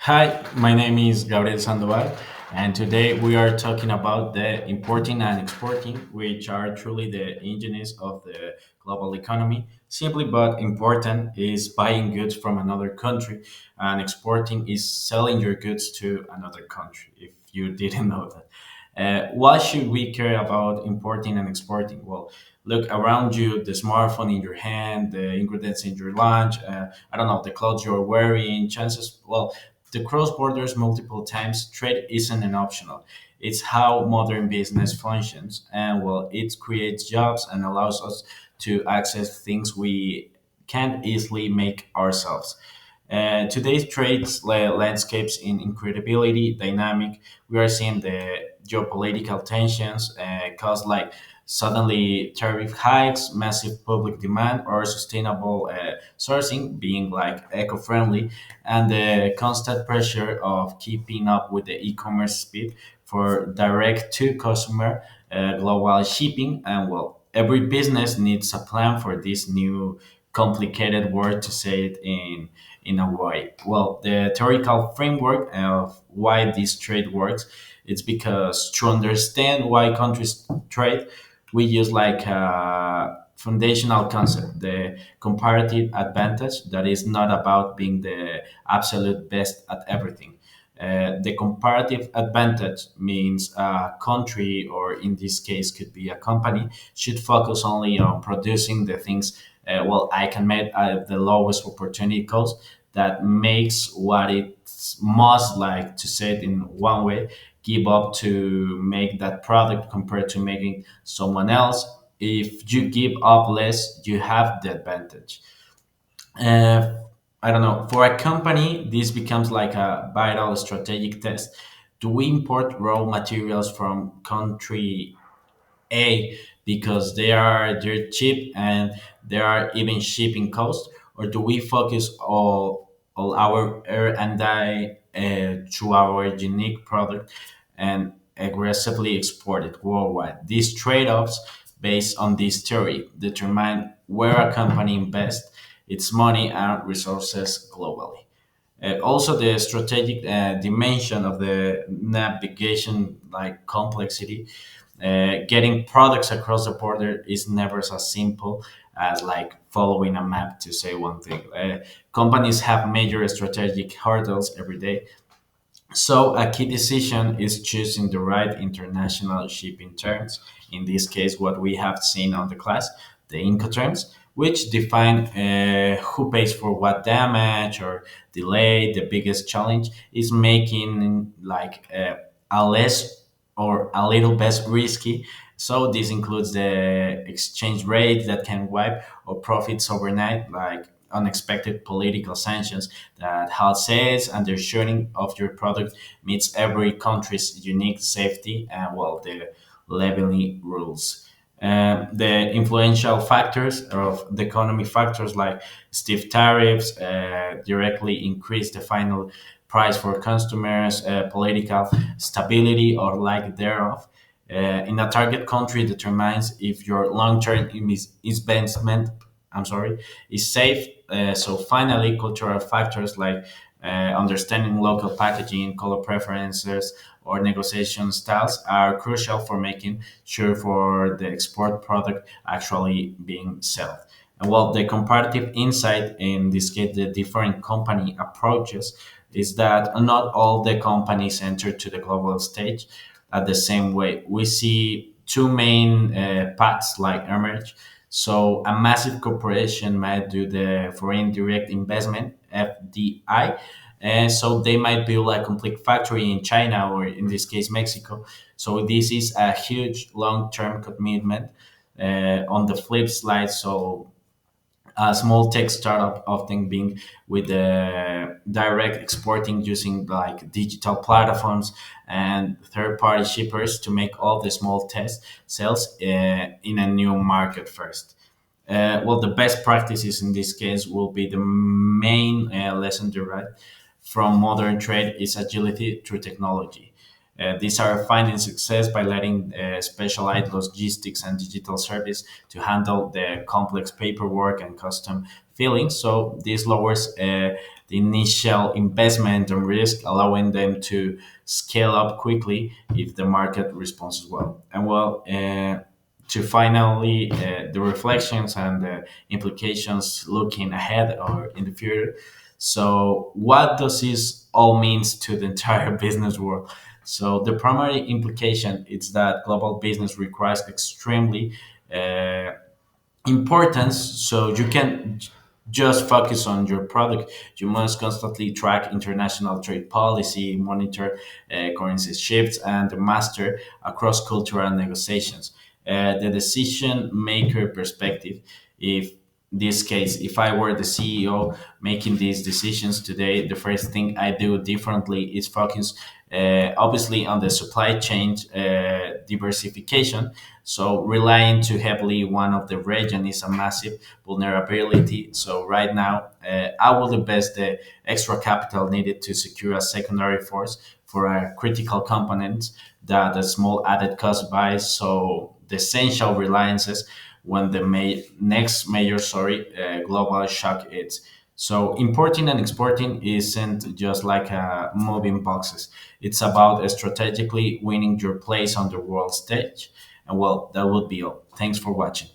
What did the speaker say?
Hi, my name is Gabriel Sandoval, and today we are talking about the importing and exporting, which are truly the engines of the global economy. Simply but important is buying goods from another country, and exporting is selling your goods to another country, if you didn't know that. Why should we care about importing and exporting? Well, look around you, the smartphone in your hand, the ingredients in your lunch, I don't know, the clothes you're wearing, chances, well, the cross borders multiple times, trade isn't an optional. It's how modern business functions. And well, it creates jobs and allows us to access things we can't easily make ourselves. Today's trades landscapes in incredibility dynamic. We are seeing the geopolitical tensions caused like suddenly tariff hikes, massive public demand, or sustainable sourcing being like eco-friendly, and the constant pressure of keeping up with the e-commerce speed for direct to customer global shipping. And well, every business needs a plan for this new complicated word to say it in a way. Well, the theoretical framework of why this trade works, it's because to understand why countries trade, we use like a foundational concept, the comparative advantage, that is not about being the absolute best at everything. The comparative advantage means a country, or in this case, could be a company, should focus only on producing the things I can make at the lowest opportunity cost that makes what it's must, like to say it in one way, give up to make that product compared to making someone else. If you give up less, you have the advantage. uh, I don't know. For a company, this becomes like a vital strategic test. Do we import raw materials from country A because they're cheap and there are even shipping costs, or do we focus all our R and I to our unique product and aggressively export it worldwide? These trade-offs, based on this theory, determine where a company invests its money and resources globally. Also, the strategic dimension of the navigation, like complexity, getting products across the border is never as simple as like following a map, to say one thing. Companies have major strategic hurdles every day, so a key decision is choosing the right international shipping terms. In this case, what we have seen on the class, the Incoterms, which define who pays for what damage or delay. The biggest challenge is making like a less or a little less risky. So this includes the exchange rate that can wipe or profits overnight, like unexpected political sanctions that HAL says, and the ensuring of your product meets every country's unique safety and the leveling rules. The influential factors of the economy factors like stiff tariffs directly increase the final price for customers, political stability or lack thereof. In a target country determines if your long-term investment, is safe. So finally, cultural factors like understanding local packaging, color preferences, or negotiation styles are crucial for making sure for the export product actually being sold. And the comparative insight in this case, the different company approaches, is that not all the companies enter to the global stage at the same way. We see two main paths like emerge. So a massive corporation might do the foreign direct investment (FDI), and so they might build a complete factory in China or in this case Mexico. So this is a huge long-term commitment. On the flip side, so a small tech startup often being with the direct exporting using like digital platforms and third-party shippers to make all the small test sales in a new market first. The best practices in this case will be the main lesson derived from modern trade is agility through technology. These are finding success by letting specialized logistics and digital service to handle the complex paperwork and custom filling. So this lowers the initial investment and risk, allowing them to scale up quickly if the market responds well. And well, to finally the reflections and the implications looking ahead or in the future. So, what does this all means to the entire business world? So, the primary implication is that global business requires extremely uh, importance, so you can just focus on your product. You must constantly track international trade policy, monitor currency shifts, and master across cultural negotiations. The decision maker perspective, if this case, if I were the CEO making these decisions today, the first thing I do differently is focus obviously on the supply chain diversification. So relying too heavily one of the region is a massive vulnerability. So right now, I will invest the extra capital needed to secure a secondary force for a critical component that a small added cost buys. So the essential reliances when the next major global shock hits. So importing and exporting isn't just like moving boxes. It's about strategically winning your place on the world stage. And well, that would be all. Thanks for watching.